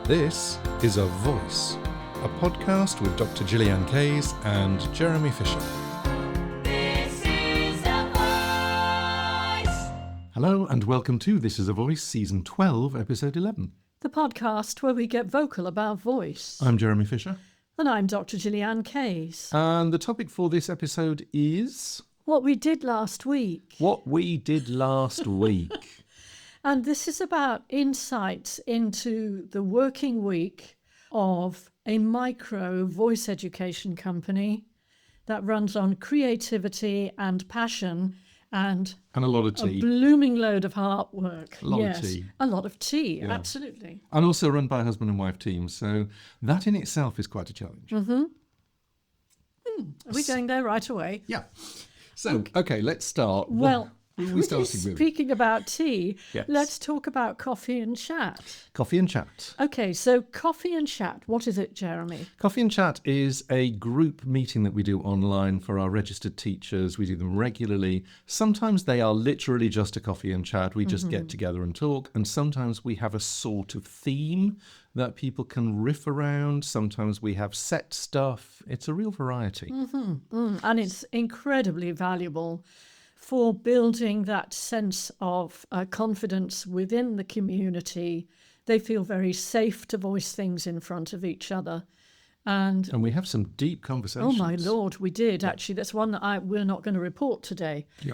This is A Voice, a podcast with Dr. Gillian Kayes and Jeremy Fisher. This is A Voice. Hello and welcome to This is A Voice, Season 12, Episode 11. The podcast where we get vocal about voice. I'm Jeremy Fisher. And I'm Dr. Gillian Kayes. And the topic for this episode is... What we did last week. What we did last week. And this is about insights into the working week of a micro voice education company that runs on creativity and passion and a lot of tea. A blooming load of hard work. A lot of tea. A lot of tea, Yeah. Absolutely. And also run by a husband and wife team. So that in itself is quite a challenge. Mm-hmm. Are we going there right away? Yeah. So, okay, let's start. Well, we starting with? Speaking about tea, Yes. Let's talk about coffee and chat. Coffee and chat. Okay, so coffee and chat, what is it, Jeremy? Coffee and Chat is a group meeting that we do online for our registered teachers. We do them regularly. Sometimes they are literally just a coffee and chat. We just get together and talk. And sometimes we have a sort of theme that people can riff around. Sometimes we have set stuff. It's a real variety. And it's incredibly valuable for building that sense of confidence within the community. They feel very safe to voice things in front of each other. And we have some deep conversations. oh my Lord, we did actually. That's one that we're not going to report today. Yeah.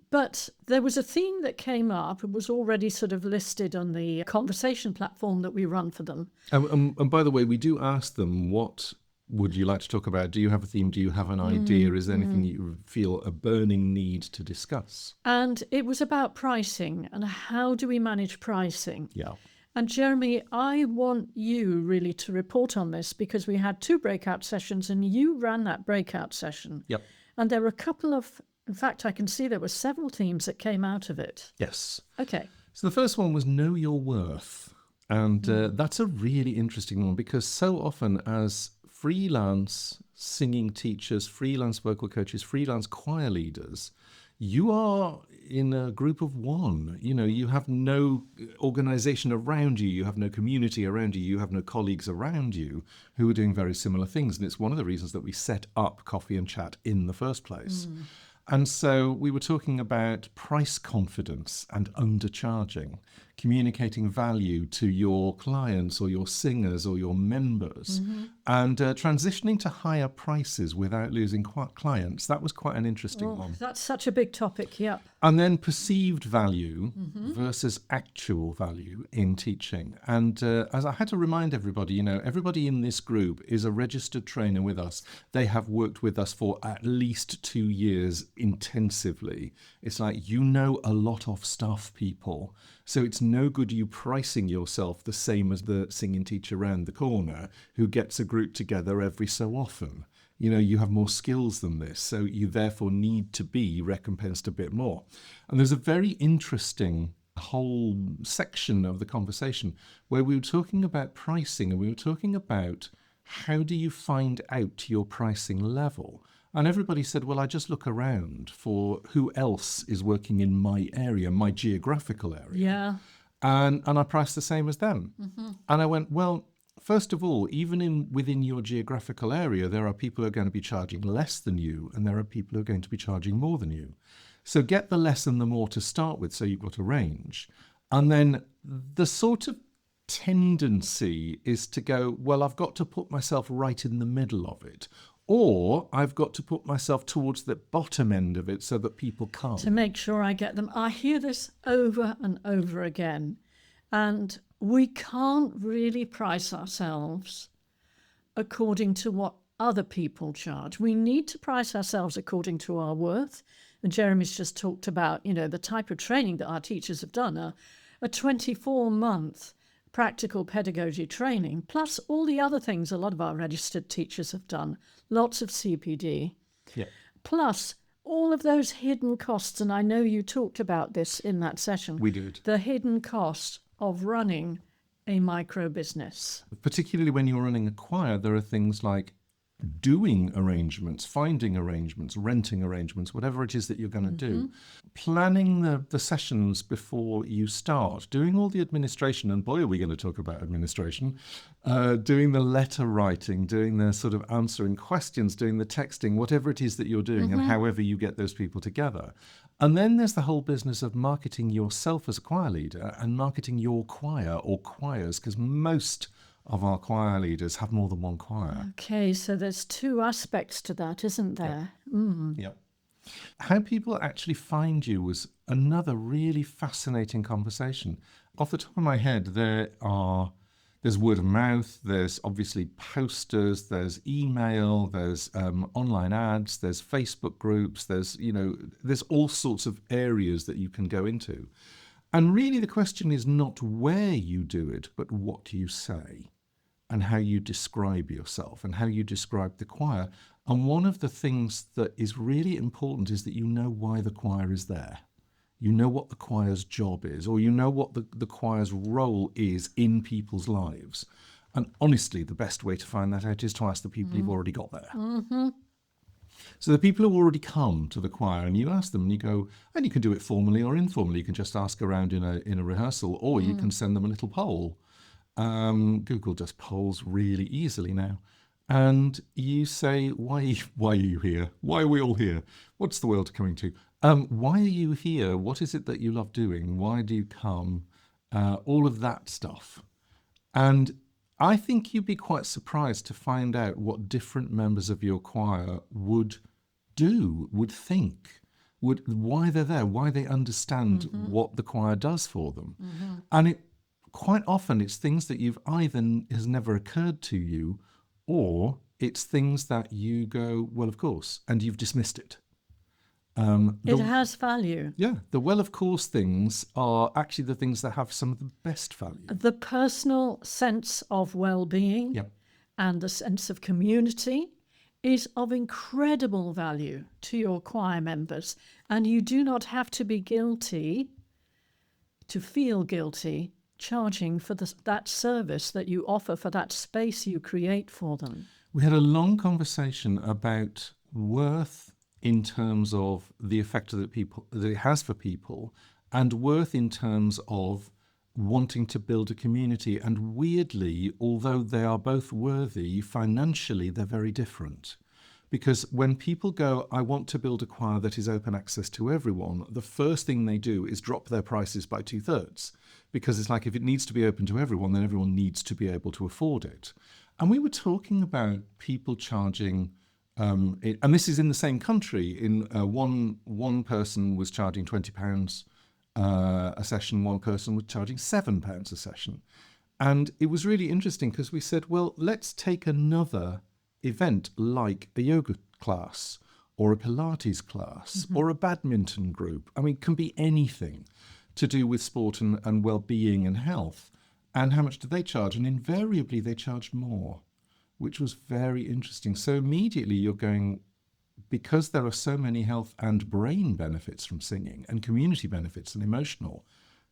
But there was a theme that came up. It was already sort of listed on the conversation platform that we run for them. And by the way, we do ask them, what would you like to talk about? Do you have a theme? Do you have an idea? Is there anything you feel a burning need to discuss? And it was about pricing and how do we manage pricing? Yeah. And Jeremy, I want you really to report on this because we had 2 breakout sessions and you ran that breakout session. Yep. And there were a couple of, in fact, I can see there were several themes that came out of it. Yes. Okay. So the first one was Know Your Worth. And that's a really interesting one because so often as freelance singing teachers, freelance vocal coaches, freelance choir leaders, you are in a group of one. You know, you have no organization around you, you have no community around you, you have no colleagues around you who are doing very similar things. And it's one of the reasons that we set up Coffee and Chat in the first place. And so we were talking about price confidence and undercharging, communicating value to your clients or your singers or your members, and transitioning to higher prices without losing clients. That was quite an interesting one. That's such a big topic, yeah. And then perceived value versus actual value in teaching. And as I had to remind everybody, you know, everybody in this group is a registered trainer with us. They have worked with us for at least 2 years intensively. It's like, you know a lot of stuff, people. So it's no good you pricing yourself the same as the singing teacher around the corner who gets a group together every so often. You know, you have more skills than this, so you therefore need to be recompensed a bit more. And there's a very interesting whole section of the conversation where we were talking about pricing and we were talking about how do you find out your pricing level? And everybody said, well, I just look around for who else is working in my area, my geographical area. Yeah. And I price the same as them. And I went, well, first of all, even within your geographical area, there are people who are going to be charging less than you, and there are people who are going to be charging more than you. So get the less and the more to start with, so you've got a range. And then the sort of tendency is to go, well, I've got to put myself right in the middle of it. Or I've got to put myself towards the bottom end of it so that people can't. To make sure I get them. I hear this over and over again. And we can't really price ourselves according to what other people charge. We need to price ourselves according to our worth. And Jeremy's just talked about, you know, the type of training that our teachers have done, a 24-month practical pedagogy training, plus all the other things a lot of our registered teachers have done, lots of CPD, plus all of those hidden costs. And I know you talked about this in that session. We did. The hidden cost of running a micro business. Particularly when you're running a choir, there are things like doing arrangements, finding arrangements, renting arrangements, whatever it is that you're going to do, planning the sessions before you start, doing all the administration, and boy, are we going to talk about administration, doing the letter writing, doing the sort of answering questions, doing the texting, whatever it is that you're doing, and however you get those people together. And then there's the whole business of marketing yourself as a choir leader and marketing your choir or choirs, because most of our choir leaders have more than one choir. Okay, so there's two aspects to that, isn't there? Yep. How people actually find you was another really fascinating conversation. Off the top of my head, there's word of mouth, there's obviously posters, there's email, there's online ads, there's Facebook groups, there's all sorts of areas that you can go into. And really the question is not where you do it, but what you say and how you describe yourself and how you describe the choir. And one of the things that is really important is that you know why the choir is there. You know what the choir's job is, or you know what the choir's role is in people's lives. And honestly, the best way to find that out is to ask the people you've already got there. So the people who already come to the choir, and you ask them, and you go, and you can do it formally or informally. You can just ask around in a rehearsal, or you can send them a little poll. Google does polls really easily now. And you say, why are you here? Why are we all here? What's the world coming to? Why are you here? What is it that you love doing? Why do you come? All of that stuff. And I think you'd be quite surprised to find out what different members of your choir would do, would think, why they're there, why they understand what the choir does for them. And quite often it's things that you've either has never occurred to you, or it's things that you go, well, of course, and you've dismissed it. It has value. Yeah, the well, of course things are actually the things that have some of the best value. The personal sense of well-being Yep. and the sense of community is of incredible value to your choir members. And you do not have to be guilty, to feel guilty, charging for that service that you offer, for that space you create for them. We had a long conversation about worth in terms of the effect that it has for people, and worth in terms of wanting to build a community. And weirdly, although they are both worthy, financially they're very different. Because when people go, I want to build a choir that is open access to everyone, the first thing they do is drop their prices by 2/3. Because it's like, if it needs to be open to everyone, then everyone needs to be able to afford it. And we were talking about people charging, and this is in the same country. In one person was charging £20 a session, one person was charging £7 a session. And it was really interesting because we said, well, let's take another event like a yoga class or a Pilates class or a badminton group. I mean, it can be anything to do with sport and well-being and health. And how much do they charge? And invariably they charged more, which was very interesting. So immediately you're going, because there are so many health and brain benefits from singing, and community benefits and emotional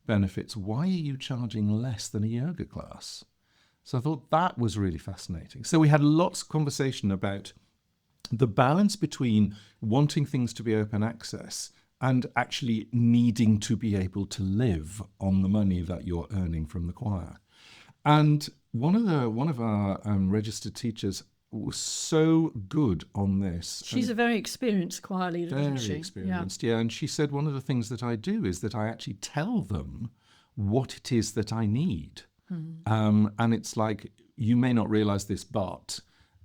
benefits, why are you charging less than a yoga class? So I thought that was really fascinating. So we had lots of conversation about the balance between wanting things to be open access and actually needing to be able to live on the money that you're earning from the choir. And one of our registered teachers was so good on this. She's a very experienced choir leader, isn't she? Very experienced, yeah. And she said one of the things that I do is that I actually tell them what it is that I need. And it's like, you may not realize this, but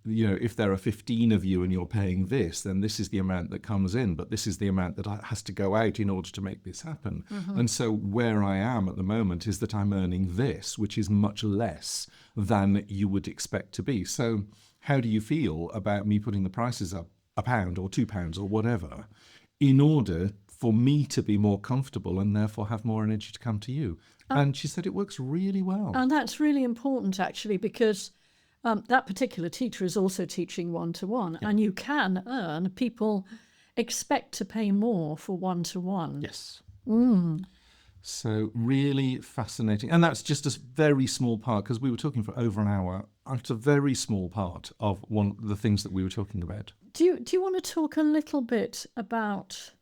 if there are 15 of you and you're paying this, then this is the amount that comes in, but this is the amount that has to go out in order to make this happen. And so where I am at the moment is that I'm earning this, which is much less than you would expect to be. So how do you feel about me putting the prices up £1 or £2 or whatever, in order for me to be more comfortable and therefore have more energy to come to you? And she said it works really well. And that's really important, actually, because that particular teacher is also teaching one-to-one, and you can earn. People expect to pay more for one-to-one. Yes. So really fascinating. And that's just a very small part, because we were talking for over an hour. It's a very small part of one of the things that we were talking about. Do you want to talk a little bit about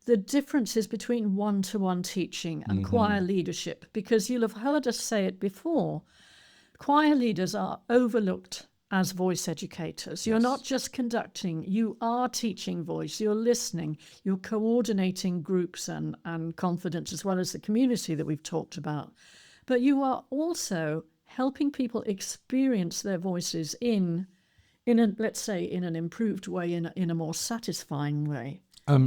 the differences between one-to-one teaching and choir leadership? Because you'll have heard us say it before. Choir leaders are overlooked as voice educators. You're not just conducting, you are teaching voice, you're listening, you're coordinating groups and confidence, as well as the community that we've talked about. But you are also helping people experience their voices in let's say, in an improved way, in a more satisfying way.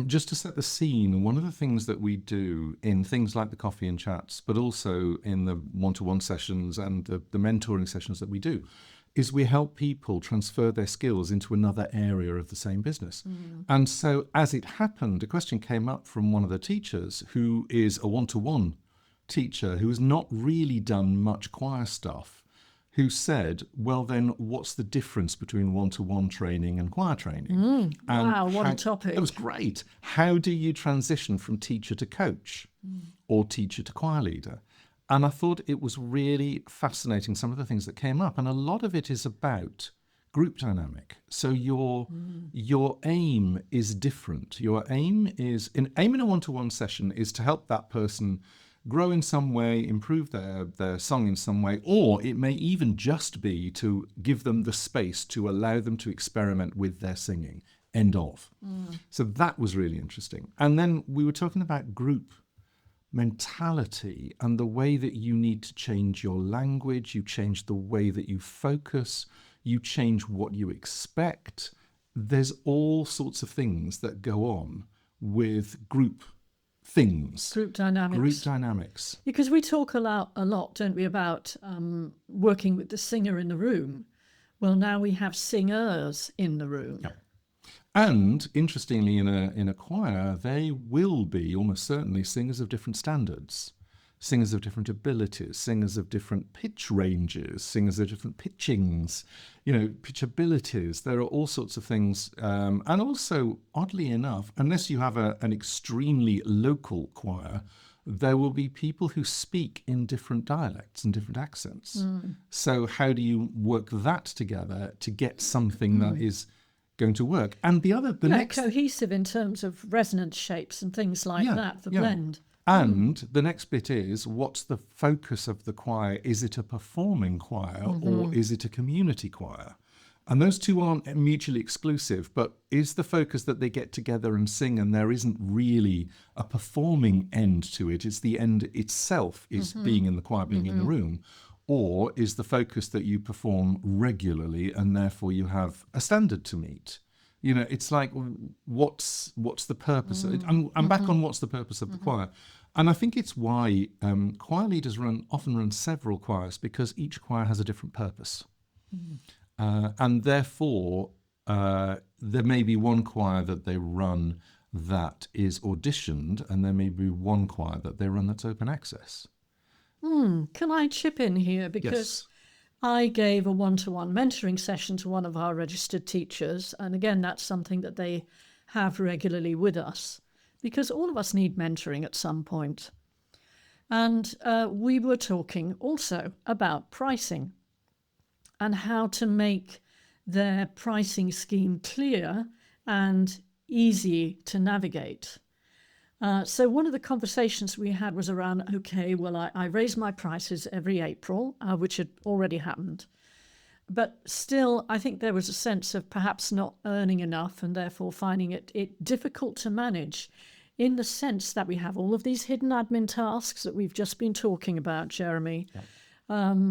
Just to set the scene, one of the things that we do in things like the coffee and chats, but also in the one-to-one sessions and the mentoring sessions that we do, is we help people transfer their skills into another area of the same business. And so as it happened, a question came up from one of the teachers who is a one-to-one teacher who has not really done much choir stuff, who said, well, then what's the difference between one-to-one training and choir training? Wow, what a topic. It was great. How do you transition from teacher to coach or teacher to choir leader? And I thought it was really fascinating, some of the things that came up. And a lot of it is about group dynamic. So your aim is different. Your aim in a one-to-one session is to help that person grow in some way, improve their song in some way, or it may even just be to give them the space to allow them to experiment with their singing. End of. So that was really interesting. And then we were talking about group mentality and the way that you need to change your language, you change the way that you focus, you change what you expect. There's all sorts of things that go on with group things. Group dynamics. Group dynamics. Because we talk a lot, don't we, about working with the singer in the room. Well, now we have singers in the room. Yeah. And interestingly, in a choir, they will be almost certainly singers of different standards, singers of different abilities, singers of different pitch ranges, singers of different pitchings, pitch abilities. There are all sorts of things. And also, oddly enough, unless you have an extremely local choir, there will be people who speak in different dialects and different accents. So how do you work that together to get something that is going to work? And the next cohesive in terms of resonance shapes and things like that, the blend. And the next bit is, what's the focus of the choir? Is it a performing choir or is it a community choir? And those two aren't mutually exclusive, but is the focus that they get together and sing and there isn't really a performing end to it? It's the end itself is being in the choir, being in the room. Or is the focus that you perform regularly and therefore you have a standard to meet? It's like, what's the purpose? I'm back on what's the purpose of the choir. And I think it's why choir leaders often run several choirs, because each choir has a different purpose. And therefore, there may be one choir that they run that is auditioned, and there may be one choir that they run that's open access. Can I chip in here? Because Yes. I gave a one-to-one mentoring session to one of our registered teachers. And again, that's something that they have regularly with us, because all of us need mentoring at some point. And we were talking also about pricing and how to make their pricing scheme clear and easy to navigate. So one of the conversations we had was around, okay, well, I raise my prices every April, which had already happened. But still, I think there was a sense of perhaps not earning enough and therefore finding it difficult to manage, in the sense that we have all of these hidden admin tasks that we've just been talking about, Jeremy. Yeah.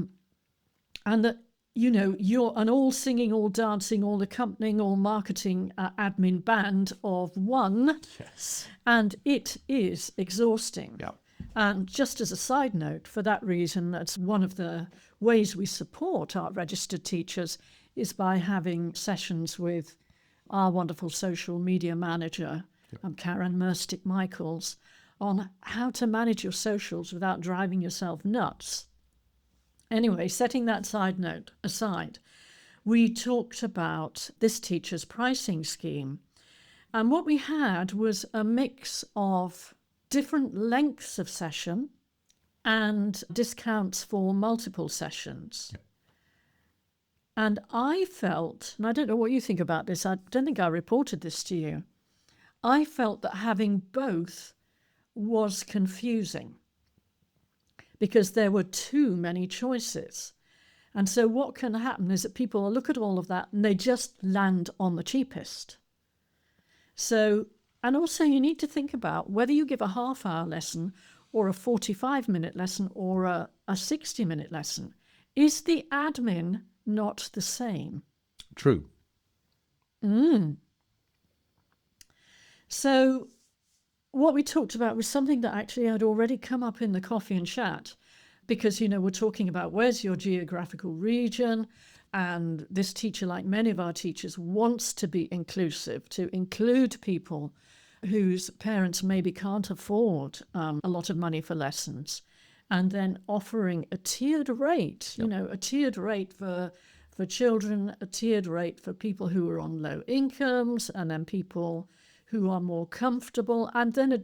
And that, you're an all singing, all dancing, all accompanying, all marketing admin band of one. Yes. And it is exhausting. Yeah. And just as a side note, for that reason, that's one of the ways we support our registered teachers, is by having sessions with our wonderful social media manager, Karen Merstick-Michaels, on how to manage your socials without driving yourself nuts. Anyway, setting that side note aside, we talked about this teacher's pricing scheme. And what we had was a mix of different lengths of session, and discounts for multiple sessions. Yep. And I felt, and I don't know what you think about this, I don't think I reported this to you, I felt that having both was confusing because there were too many choices. And so what can happen is that people will look at all of that and they just land on the cheapest. So, and also you need to think about whether you give a half-hour lesson or a 45-minute lesson or a 60-minute lesson. Is the admin not the same? True. So what we talked about was something that actually had already come up in the coffee and chat, because, you know, we're talking about where's your geographical region, and this teacher, like many of our teachers, wants to be inclusive, to include people whose parents maybe can't afford a lot of money for lessons, and then offering a tiered rate, you know, a tiered rate for children, a tiered rate for people who are on low incomes, and then people who are more comfortable, and then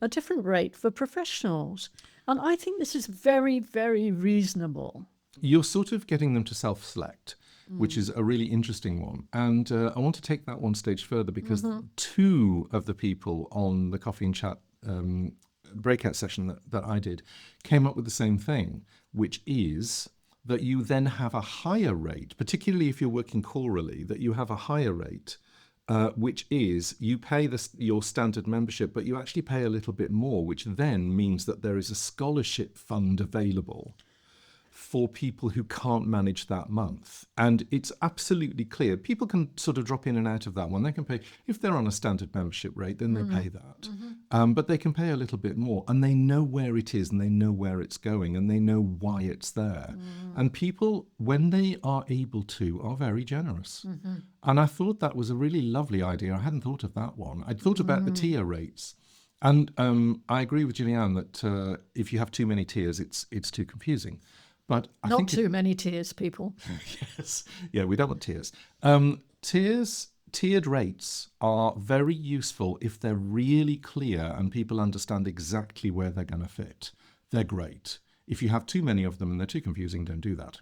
a different rate for professionals. And I think this is very, very reasonable. You're sort of getting them to self-select, which is a really interesting one. And I want to take that one stage further because two of the people on the Coffee and Chat breakout session that I did came up with the same thing, which is that you then have a higher rate, particularly if you're working chorally, that you have a higher rate, which is you pay your standard membership, but you actually pay a little bit more, which then means that there is a scholarship fund available for people who can't manage that month. And it's absolutely clear. People can sort of drop in and out of that one. They can pay, if they're on a standard membership rate, then they pay that. But they can pay a little bit more, and they know where it is, and they know where it's going, and they know why it's there. And people, when they are able to, are very generous. And I thought that was a really lovely idea. I hadn't thought of that one. I'd thought about the tier rates. And I agree with Julianne that if you have too many tiers, it's too confusing. But I Not think too many tiers, people. Yes. Yeah, we don't want tiers. Tiered rates are very useful if they're really clear and people understand exactly where they're going to fit. They're great. If you have too many of them and they're too confusing, don't do that.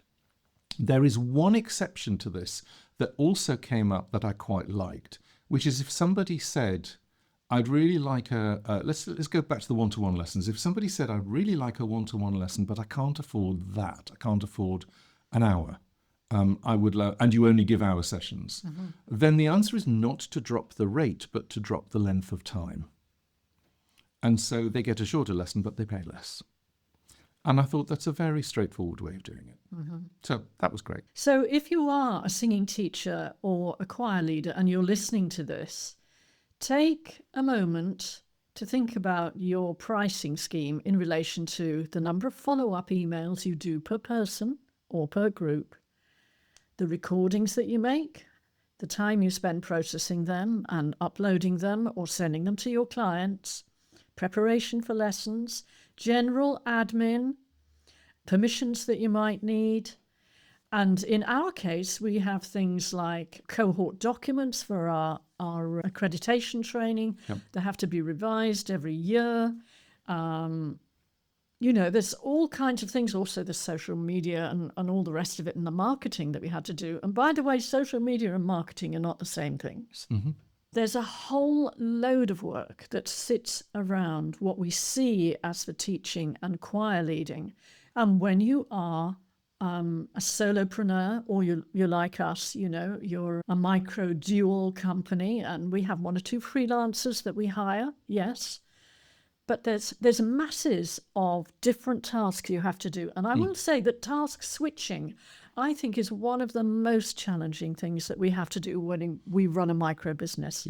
There is one exception to this that also came up that I quite liked, which is if somebody said, I'd really like let's go back to the one-to-one lessons. If somebody said, I'd really like a one-to-one lesson, but I can't afford that. I can't afford an hour. I would, and you only give hour sessions. Then the answer is not to drop the rate, but to drop the length of time. And so they get a shorter lesson, but they pay less. And I thought that's a very straightforward way of doing it. So that was great. So if you are a singing teacher or a choir leader and you're listening to this, take a moment to think about your pricing scheme in relation to the number of follow-up emails you do per person or per group, the recordings that you make, the time you spend processing them and uploading them or sending them to your clients, preparation for lessons, general admin, permissions that you might need. And in our case, we have things like cohort documents for our accreditation training. They have to be revised every year. You know, there's all kinds of things. Also, the social media and all the rest of it, and the marketing that we had to do. And by the way, social media and marketing are not the same things. There's a whole load of work that sits around what we see as the teaching and choir leading. And when you are a solopreneur, or you're like us, you know, you're a micro dual company, and we have one or two freelancers that we hire, yes. But there's masses of different tasks you have to do. And I will say that task switching, I think, is one of the most challenging things that we have to do when we run a micro business.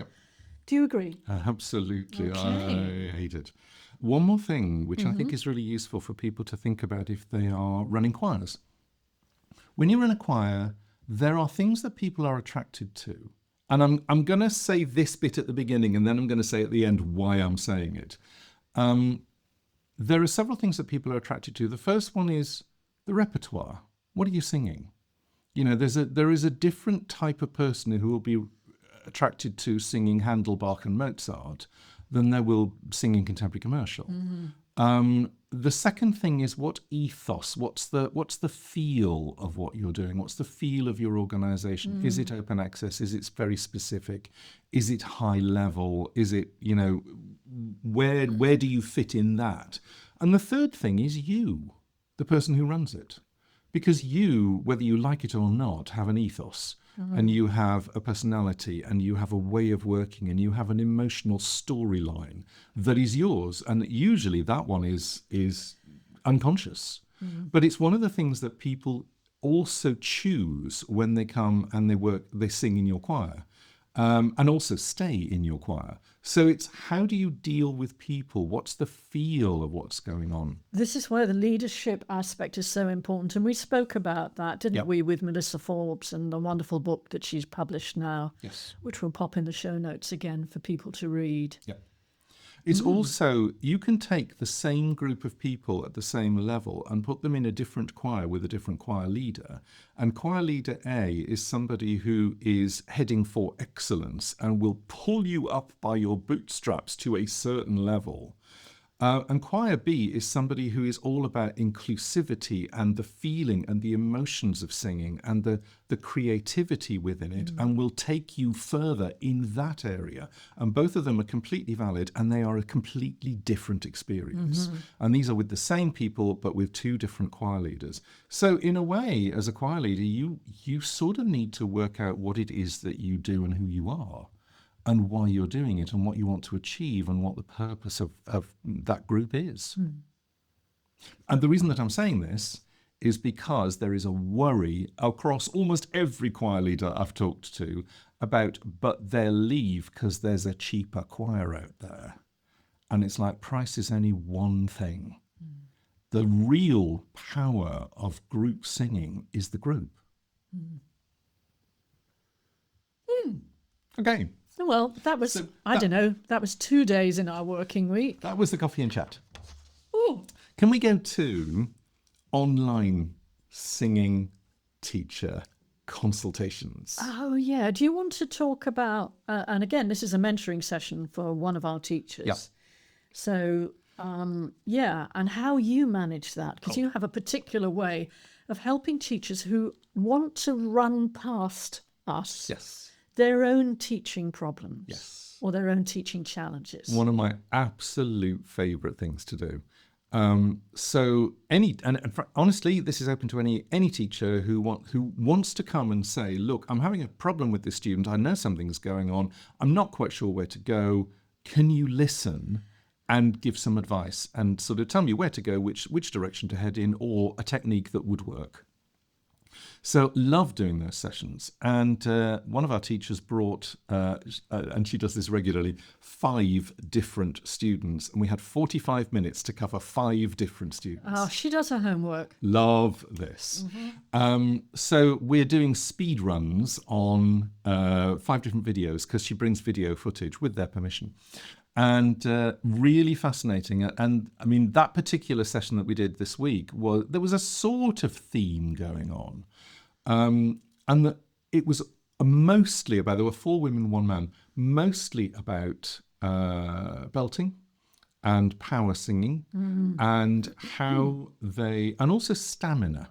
Do you agree? Absolutely. Okay. I hate it. One more thing, which I think is really useful for people to think about if they are running choirs. When you run a choir, there are things that people are attracted to. And I'm going to say this bit at the beginning, and then I'm going to say at the end why I'm saying it. There are several things that people are attracted to. The first one is the repertoire. What are you singing? You know, there is a different type of person who will be attracted to singing Handel, Bach and Mozart than there will sing in contemporary commercial. The second thing is what ethos, what's the feel of what you're doing? What's the feel of your organization? Is it open access? Is it very specific? Is it high level? Is it, where do you fit in that? And the third thing is you, the person who runs it. Because you, whether you like it or not, have an ethos. And you have a personality, and you have a way of working, and you have an emotional storyline that is yours. And usually that one is unconscious. But it's one of the things that people also choose when they come and they sing in your choir, and also stay in your choir. So it's how do you deal with people? What's the feel of what's going on? This is where the leadership aspect is so important. And we spoke about that, didn't Yep. we, with Melissa Forbes and the wonderful book that she's published now, Yes. which will pop in the show notes again for people to read. Yeah. It's also, you can take the same group of people at the same level and put them in a different choir with a different choir leader. And choir leader A is somebody who is heading for excellence and will pull you up by your bootstraps to a certain level. And choir B is somebody who is all about inclusivity and the feeling and the emotions of singing and the creativity within it, and will take you further in that area. And both of them are completely valid, and they are a completely different experience. And these are with the same people, but with two different choir leaders. So in a way, as a choir leader, you sort of need to work out what it is that you do and who you are, and why you're doing it, and what you want to achieve, and what the purpose of that group is. And the reason that I'm saying this is because there is a worry across almost every choir leader I've talked to about, but they'll leave because there's a cheaper choir out there. And it's like, price is only one thing. The real power of group singing is the group. Okay. Well, that was, So I don't know, that was 2 days in our working week. That was the coffee and chat. Oh, Can we go to online singing teacher consultations? oh yeah. Do you want to talk about, and again, this is a mentoring session for one of our teachers. Yeah. So, yeah, and how you manage that, because you have a particular way of helping teachers who want to run past us. Yes. Their own teaching problems. Yes. Or their own teaching challenges. One of my absolute favourite things to do. Honestly, this is open to any teacher who wants to come and say, look, I'm having a problem with this student. I know something's going on. I'm not quite sure where to go. Can you listen and give some advice and sort of tell me where to go, which direction to head in, or a technique that would work? So love doing those sessions. And one of our teachers brought, and she does this regularly, 5 different students. And we had 45 minutes to cover 5 different students. Oh, she does her homework. Love this. So we're doing speed runs on 5 different videos because she brings video footage with their permission. And really fascinating. And I mean, that particular session that we did this week, there was a sort of theme going on. And it was mostly about, there were 4 women, 1 man, mostly about belting and power singing and how and also stamina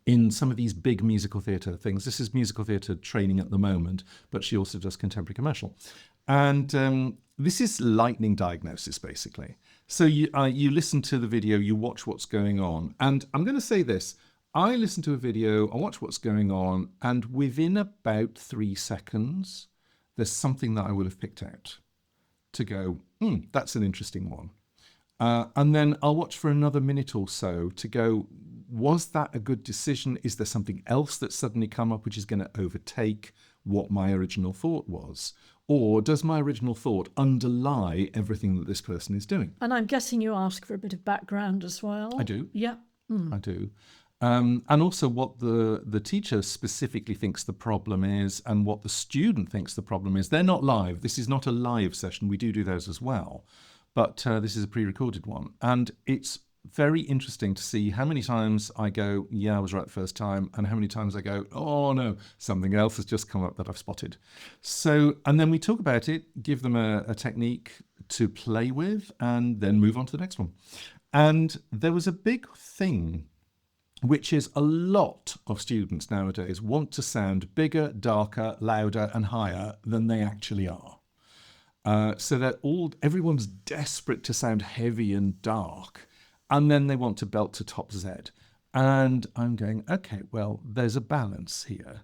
in some of these big musical theatre things. This is musical theatre training at the moment, but she also does contemporary commercial. And this is lightning diagnosis, basically. So you listen to the video, you watch what's going on. And I'm going to say this. I listen to a video, I watch what's going on, and within about 3 seconds, there's something that I would have picked out to go, that's an interesting one. And then I'll watch for another minute or so to go, was that a good decision? Is there something else that's suddenly come up which is going to overtake what my original thought was? Or does my original thought underlie everything that this person is doing? And I'm guessing you ask for a bit of background as well. I do. Yeah. I do. And also what the teacher specifically thinks the problem is and what the student thinks the problem is. They're not live. This is not a live session. We do those as well. But this is a pre-recorded one. And it's very interesting to see how many times I go, yeah, I was right the first time, and how many times I go, oh no, something else has just come up that I've spotted. So, and then we talk about it, give them a technique, to play with and then move on to the next one. And there was a big thing, which is a lot of students nowadays want to sound bigger, darker, louder, and higher than they actually are. So that everyone's desperate to sound heavy and dark, and then they want to belt to top Z. And I'm going, okay, well, there's a balance here,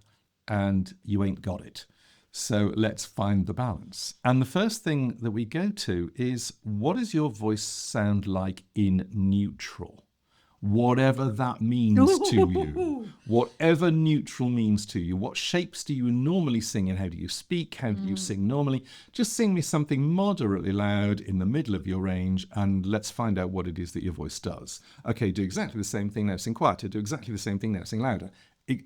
and you ain't got it. So let's find the balance. And the first thing that we go to is, what does your voice sound like in neutral? Whatever that means to you, whatever neutral means to you. What shapes do you normally sing, and how do you speak? How do you sing normally? Just sing me something moderately loud in the middle of your range, and let's find out what it is that your voice does. Okay, do exactly the same thing now, sing quieter. Do exactly the same thing now, sing louder.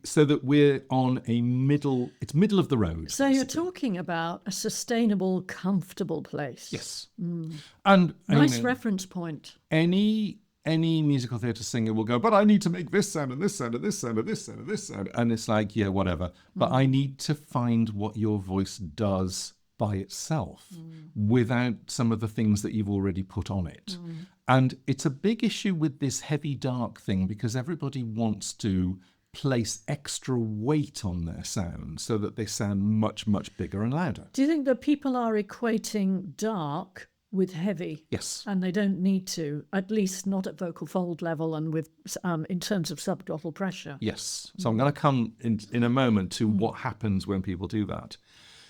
So that we're on a middle of the road. So you're talking about a sustainable, comfortable place. Yes. And Nice reference point. Any musical theatre singer will go, but I need to make this sound and this sound and this sound and this sound and this sound. And it's like, yeah, whatever. But I need to find what your voice does by itself without some of the things that you've already put on it. And it's a big issue with this heavy dark thing, because everybody wants to place extra weight on their sound so that they sound much, much bigger and louder. Do you think that people are equating dark with heavy? Yes. And they don't need to, at least not at vocal fold level and with in terms of subglottal pressure. Yes. So I'm going to come in a moment to what happens when people do that.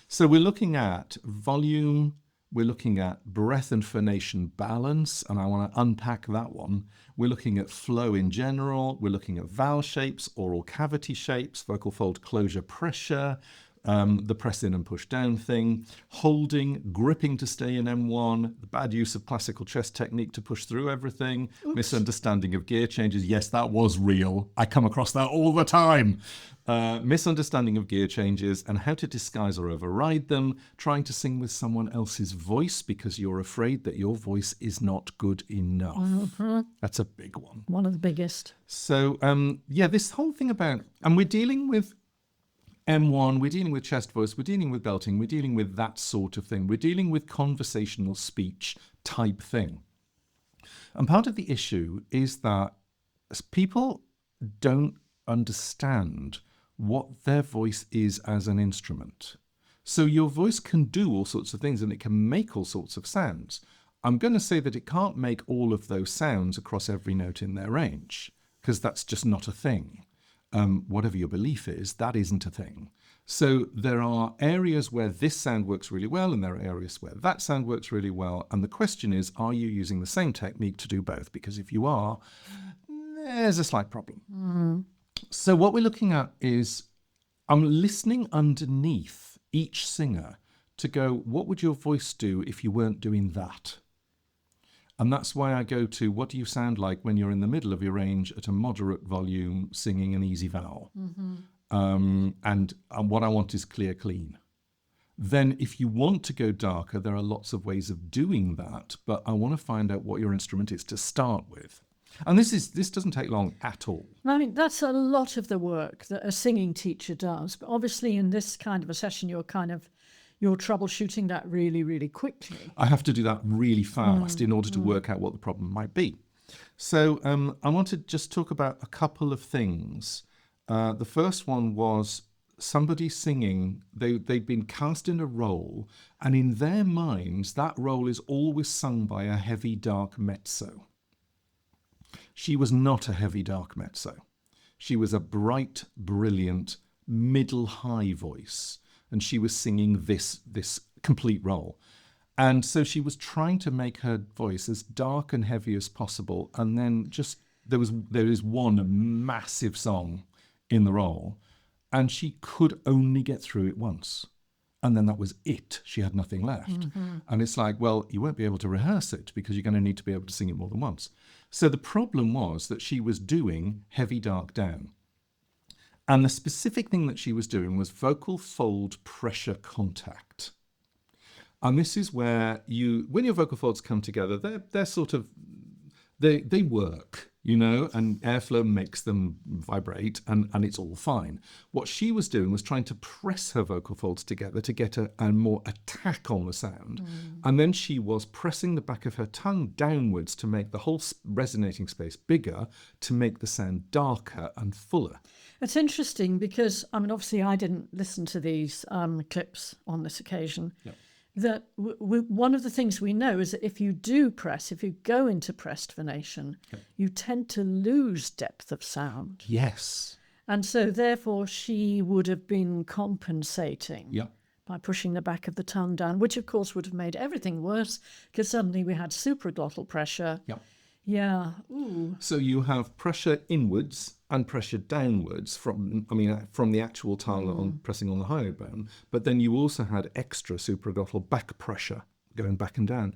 So we're looking at volume, we're looking at breath and phonation balance, and I want to unpack that one. We're looking at flow in general, we're looking at vowel shapes, oral cavity shapes, vocal fold closure pressure, the press in and push down thing, holding, gripping to stay in M1, the bad use of classical chest technique to push through everything, misunderstanding of gear changes. Yes, that was real. I come across that all the time. Misunderstanding of gear changes and how to disguise or override them, trying to sing with someone else's voice because you're afraid that your voice is not good enough. That's a big one. One of the biggest. So, this whole thing about, and we're dealing with M1, we're dealing with chest voice, we're dealing with belting, we're dealing with that sort of thing. We're dealing with conversational speech type thing. And part of the issue is that people don't understand what their voice is as an instrument. So your voice can do all sorts of things and it can make all sorts of sounds. I'm going to say that it can't make all of those sounds across every note in their range, because that's just not a thing. Whatever your belief is, that isn't a thing. So there are areas where this sound works really well, and there are areas where that sound works really well. And the question is, are you using the same technique to do both? Because if you are, there's a slight problem. So what we're looking at is, I'm listening underneath each singer to go, what would your voice do if you weren't doing that? And that's why I go to, what do you sound like when you're in the middle of your range at a moderate volume singing an easy vowel? And what I want is clear, clean. Then if you want to go darker, there are lots of ways of doing that, but I want to find out what your instrument is to start with. And this doesn't take long at all. I mean, that's a lot of the work that a singing teacher does. But obviously in this kind of a session, you're troubleshooting that really, really quickly. I have to do that really fast in order to work out what the problem might be. So I want to just talk about a couple of things. The first one was somebody singing, they'd been cast in a role, and in their minds, that role is always sung by a heavy, dark mezzo. She was not a heavy, dark mezzo. She was a bright, brilliant, middle-high voice, and she was singing this complete role. And so she was trying to make her voice as dark and heavy as possible, and then just there is one massive song in the role, and she could only get through it once. And then that was it. She had nothing left. And it's like, well, you won't be able to rehearse it because you're going to need to be able to sing it more than once. So the problem was that she was doing heavy, dark down. And the specific thing that she was doing was vocal fold pressure contact. And this is where when your vocal folds come together, they're sort of, they work. and airflow makes them vibrate, and it's all fine. What she was doing was trying to press her vocal folds together to get a more attack on the sound. And then she was pressing the back of her tongue downwards to make the whole resonating space bigger, to make the sound darker and fuller. It's interesting because, obviously I didn't listen to these clips on this occasion. Yep. That one of the things we know is that if you go into pressed phonation, you tend to lose depth of sound. Yes. And so therefore she would have been compensating Yeah. by pushing the back of the tongue down, which of course would have made everything worse because suddenly we had supraglottal pressure. Yeah. Yeah. Ooh. So you have pressure inwards and pressure downwards from the actual tongue on pressing on the hyoid bone, but then you also had extra supraglottal back pressure going back and down.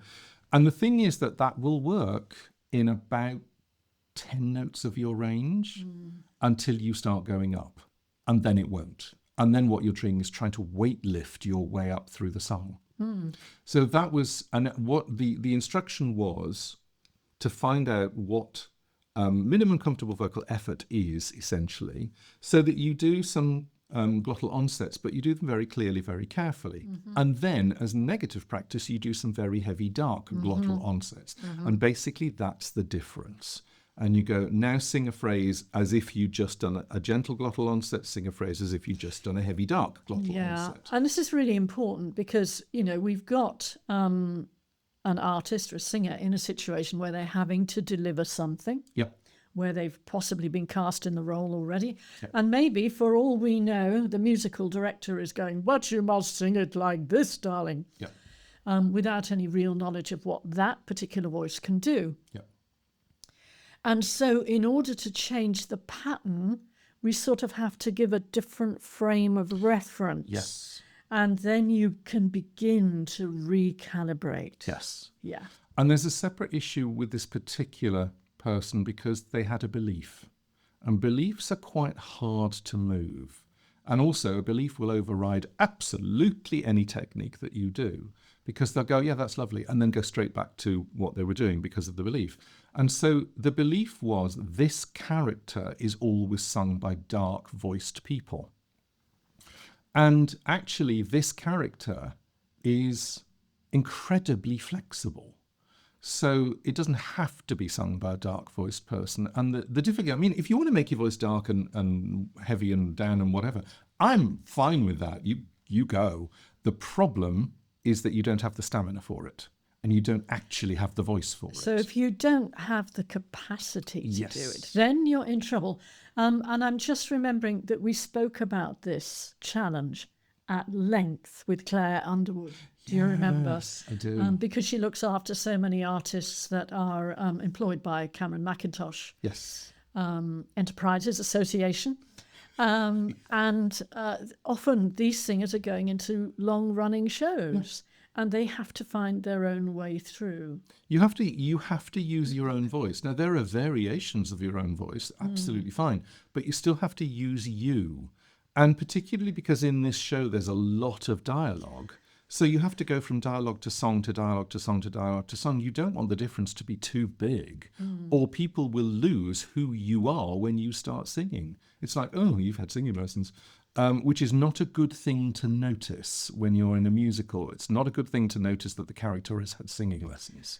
And the thing is that will work in about 10 notes of your range until you start going up, and then it won't. And then what you're doing is trying to weight lift your way up through the song. So that was, and what the instruction was, to find out what minimum comfortable vocal effort is, essentially, so that you do some glottal onsets, but you do them very clearly, very carefully. And then, as negative practice, you do some very heavy, dark glottal onsets. And basically, that's the difference. And you go, now sing a phrase as if you'd just done a gentle glottal onset, sing a phrase as if you'd just done a heavy, dark glottal onset. And this is really important because, we've got an artist or a singer in a situation where they're having to deliver something, where they've possibly been cast in the role already. And maybe, for all we know, the musical director is going, but you must sing it like this, darling, without any real knowledge of what that particular voice can do. And so in order to change the pattern, we sort of have to give a different frame of reference. Yes. And then you can begin to recalibrate. Yes. Yeah. And there's a separate issue with this particular person because they had a belief. And beliefs are quite hard to move. And also, a belief will override absolutely any technique that you do because they'll go, yeah, that's lovely, and then go straight back to what they were doing because of the belief. And so the belief was this character is always sung by dark-voiced people. And actually, this character is incredibly flexible. So it doesn't have to be sung by a dark-voiced person. And the difficulty, if you want to make your voice dark and heavy and down and whatever, I'm fine with that. You go. The problem is that you don't have the stamina for it. And you don't actually have the voice for it. So if you don't have the capacity to Yes. do it, then you're in trouble. And I'm just remembering that we spoke about this challenge at length with Claire Underwood. Do you remember? Yes, I do. Because she looks after so many artists that are employed by Cameron McIntosh Yes. Enterprises Association. And often these singers are going into long-running shows. And they have to find their own way through. You have to use your own voice. Now, there are variations of your own voice, absolutely fine, but you still have to use you. And particularly because in this show there's a lot of dialogue, so you have to go from dialogue to song to dialogue to song to dialogue to song. You don't want the difference to be too big, or people will lose who you are when you start singing. It's like, oh, you've had singing lessons. Which is not a good thing to notice when you're in a musical. It's not a good thing to notice that the character has had singing lessons.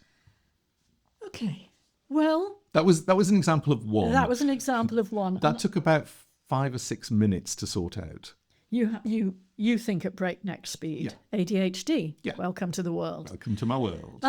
Okay. Well, That was an example of one. that was an example of one. That took about 5 or 6 minutes to sort out. You think at breakneck speed. ADHD. Yeah. Welcome to the world. Welcome to my world.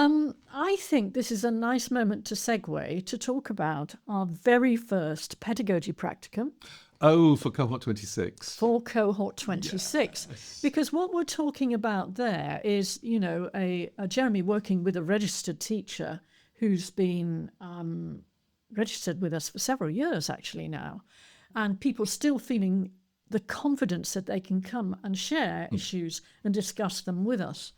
I think this is a nice moment to segue to talk about our very first pedagogy practicum. Oh, for cohort 26. For cohort 26. Yes. Because what we're talking about there is, a Jeremy working with a registered teacher who's been registered with us for several years actually now, and people still feeling the confidence that they can come and share issues and discuss them with us.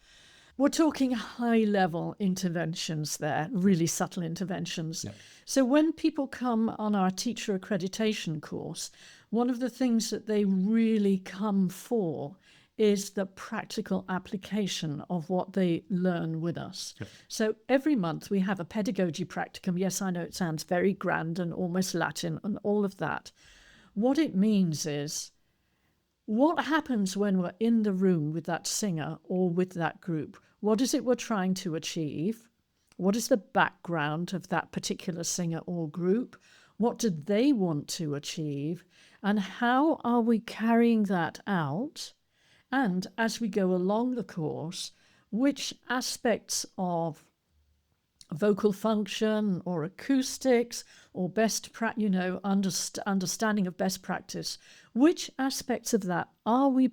We're talking high-level interventions there, really subtle interventions. Yeah. So when people come on our teacher accreditation course, one of the things that they really come for is the practical application of what they learn with us. Yep. So every month we have a pedagogy practicum. Yes, I know it sounds very grand and almost Latin and all of that. What it means is, what happens when we're in the room with that singer or with that group? What is it we're trying to achieve? What is the background of that particular singer or group? What do they want to achieve? And how are we carrying that out? And as we go along the course, which aspects of vocal function or acoustics or understanding of best practice, which aspects of that are we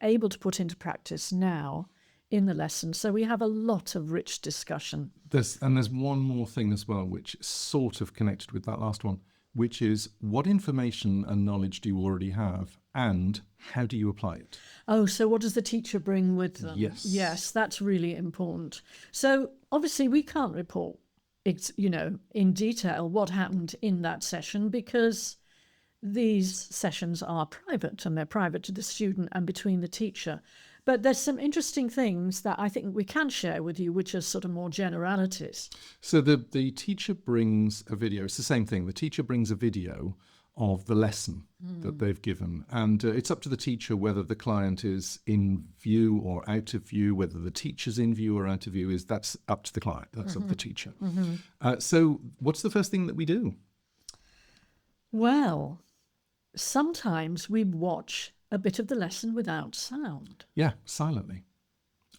able to put into practice now in the lesson? So we have a lot of rich discussion. There's one more thing as well, which is sort of connected with that last one, which is what information and knowledge do you already have, and how do you apply it? Oh, so what does the teacher bring with them? Yes. Yes, that's really important. So obviously we can't report, in detail what happened in that session, because these sessions are private, and they're private to the student and between the teacher. But there's some interesting things that I think we can share with you, which are sort of more generalities. So the teacher brings a video. It's the same thing. The teacher brings a video of the lesson that they've given. And it's up to the teacher whether the client is in view or out of view, whether the teacher's in view or out of view. That's up to the client. That's up to the teacher. So what's the first thing that we do? Well, sometimes we watch a bit of the lesson without sound. Yeah, silently.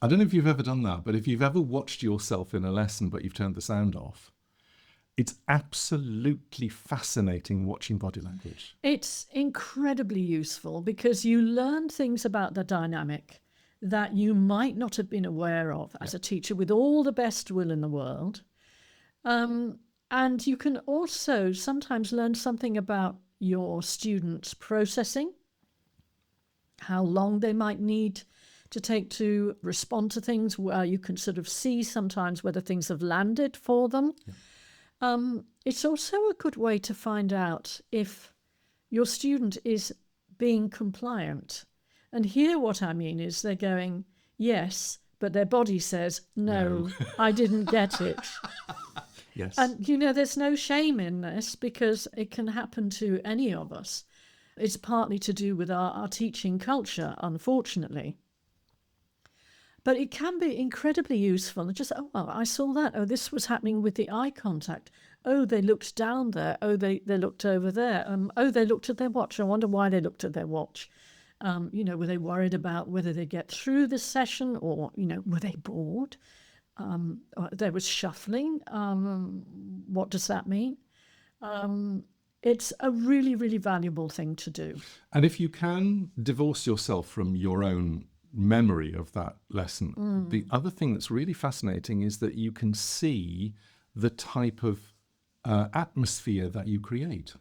I don't know if you've ever done that, but if you've ever watched yourself in a lesson but you've turned the sound off, it's absolutely fascinating watching body language. It's incredibly useful because you learn things about the dynamic that you might not have been aware of as a teacher with all the best will in the world. And you can also sometimes learn something about your students' processing, how long they might need to take to respond to things, where you can sort of see sometimes whether things have landed for them. It's also a good way to find out if your student is being compliant. And here what I mean is they're going, yes, but their body says, no. I didn't get it. Yes. And, there's no shame in this because it can happen to any of us. It's partly to do with our teaching culture, unfortunately. But it can be incredibly useful. Just, I saw that. Oh, this was happening with the eye contact. Oh, they looked down there. Oh, they looked over there. They looked at their watch. I wonder why they looked at their watch. Were they worried about whether they get through the session, or, were they bored? There was shuffling. What does that mean? It's a really, really valuable thing to do. And if you can divorce yourself from your own memory of that lesson, the other thing that's really fascinating is that you can see the type of atmosphere that you create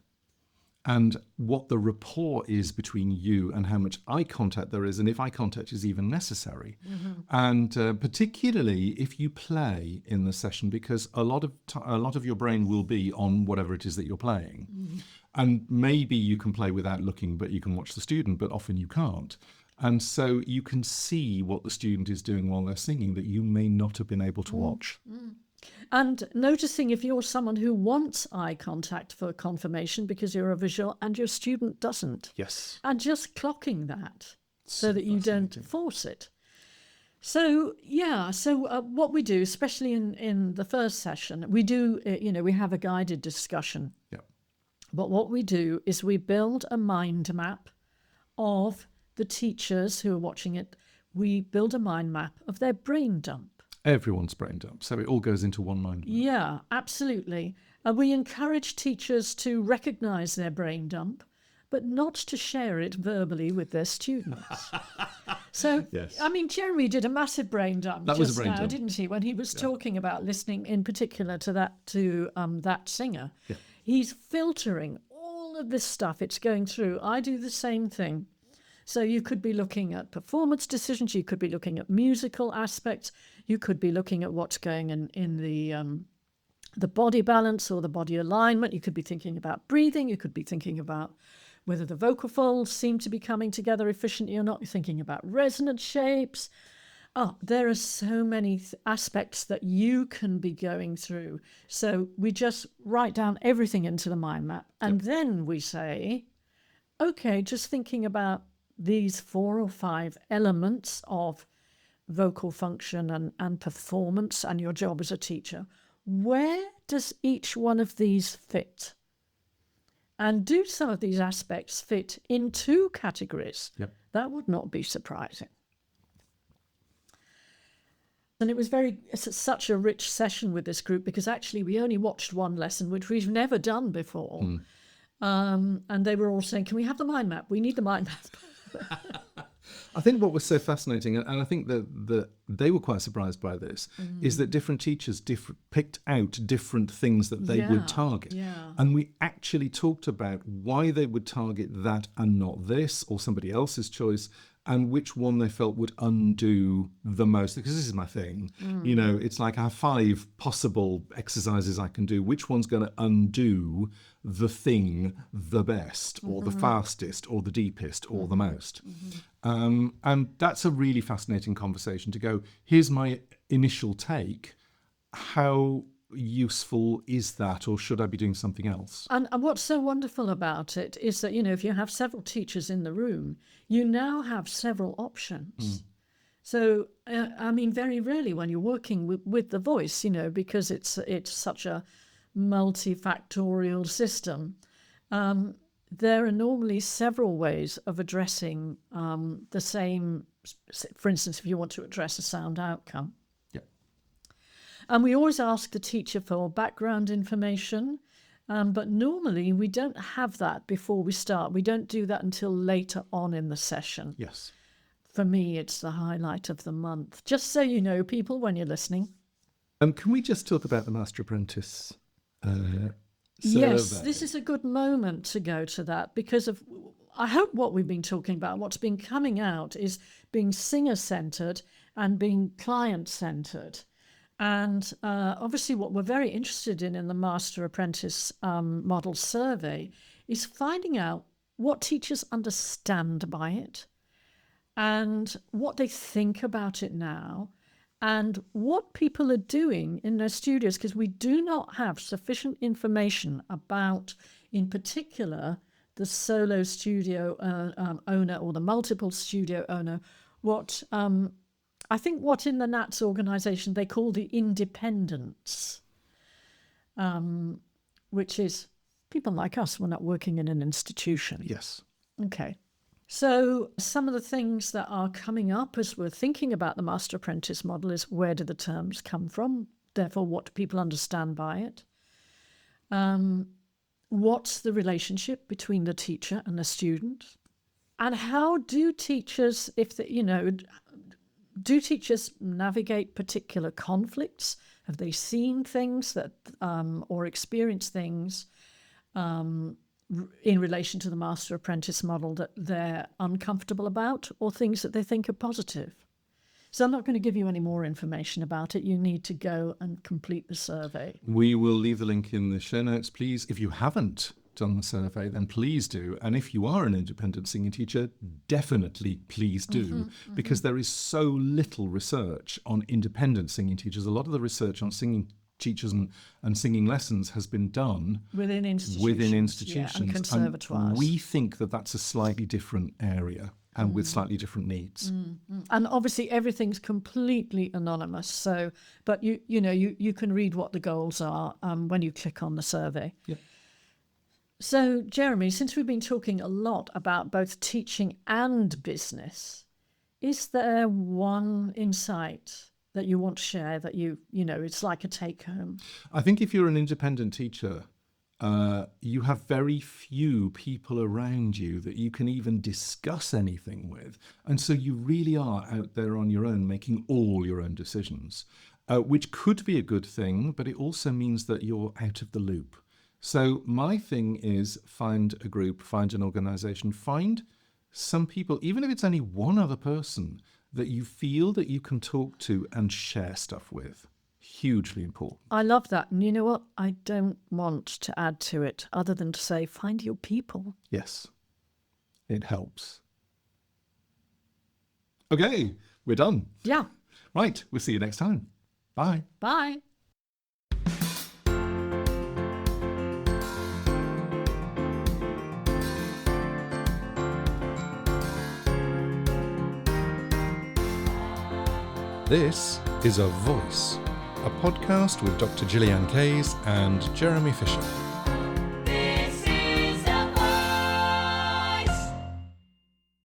and what the rapport is between you and how much eye contact there is, and if eye contact is even necessary. And particularly if you play in the session, because a lot of your brain will be on whatever it is that you're playing. And maybe you can play without looking, but you can watch the student, but often you can't. And so you can see what the student is doing while they're singing that you may not have been able to watch. And noticing if you're someone who wants eye contact for confirmation because you're a visual and your student doesn't. Yes. And just clocking that so that you don't force it. So, what we do, especially in the first session, we do, we have a guided discussion. Yeah. But what we do is we build a mind map of the teachers who are watching it. We build a mind map of their brain dump. Everyone's brain dump. So it all goes into one mind map. Yeah, absolutely. We encourage teachers to recognise their brain dump, but not to share it verbally with their students. So, Yes. Jeremy did a massive brain dump That was a brain dump. didn't he? When he was talking about listening in particular to that singer. Yeah. He's filtering all of this stuff. It's going through. I do the same thing. So you could be looking at performance decisions, you could be looking at musical aspects, you could be looking at what's going in the body balance or the body alignment, you could be thinking about breathing, you could be thinking about whether the vocal folds seem to be coming together efficiently or not. You're thinking about resonance shapes. Oh, there are so many aspects that you can be going through. So we just write down everything into the mind map. And then we say, okay, just thinking about these 4 or 5 elements of vocal function and performance and your job as a teacher, where does each one of these fit? And do some of these aspects fit in 2 categories? Yep. That would not be surprising. And it was such a rich session with this group, because actually we only watched one lesson, which we've never done before. And they were all saying, can we have the mind map? We need the mind map. I think what was so fascinating, and I think that they were quite surprised by this, is that different teachers picked out different things that they would target. Yeah. And we actually talked about why they would target that and not this, or somebody else's choice, and which one they felt would undo the most. Because this is my thing. You know, it's like I have 5 possible exercises I can do. Which one's going to undo the thing the best, or the fastest, or the deepest, or the most? And that's a really fascinating conversation to go, here's my initial take. How useful is that, or should I be doing something else? And what's so wonderful about it is that, you know, if you have several teachers in the room, you now have several options. So, I mean, very rarely when you're working with the voice, you know, because it's such a multifactorial system, there are normally several ways of addressing the same, for instance, if you want to address a sound outcome. And we always ask the teacher for background information, but normally we don't have that before we start. We don't do that until later on in the session. Yes. For me, it's the highlight of the month. Just so you know, people, when you're listening. Can we just talk about the Master-Apprentice survey? Yes, this is a good moment to go to that, because I hope what we've been talking about, what's been coming out, is being singer-centred and being client-centred. And obviously what we're very interested in the Master-Apprentice Model survey is finding out what teachers understand by it and what they think about it now and what people are doing in their studios, because we do not have sufficient information about, in particular, the solo studio owner or the multiple studio owner, what I think what in the NATS organisation they call the independents, which is people like us. We're not working in an institution. Yes. Okay. So some of the things that are coming up as we're thinking about the Master-Apprentice Model is, where do the terms come from? Therefore, what do people understand by it? What's the relationship between the teacher and the student? And how do teachers, do teachers navigate particular conflicts? Have they seen things that or experienced things in relation to the Master-Apprentice Model that they're uncomfortable about, or things that they think are positive? So I'm not going to give you any more information about it. You need to go and complete the survey. We will leave the link in the show notes, please. If you haven't done the survey, then please do. And if you are an independent singing teacher, definitely please do, because there is so little research on independent singing teachers. A lot of the research on singing teachers and singing lessons has been done within institutions. Yeah, and conservatoires. And we think that that's a slightly different area and with slightly different needs. And obviously everything's completely anonymous. So, but you can read what the goals are when you click on the survey. Yeah. So, Jeremy, since we've been talking a lot about both teaching and business, is there one insight that you want to share that it's like a take home? I think if you're an independent teacher, you have very few people around you that you can even discuss anything with. And so you really are out there on your own, making all your own decisions, which could be a good thing, but it also means that you're out of the loop. So my thing is, find a group, find an organization, find some people, even if it's only one other person, that you feel that you can talk to and share stuff with. Hugely important. I love that. And you know what? I don't want to add to it other than to say, find your people. Yes. it helps. Okay, we're done. Yeah. Right, we'll see you next time. Bye. Bye. This is A Voice, a podcast with Dr. Gillian Kayes and Jeremy Fisher.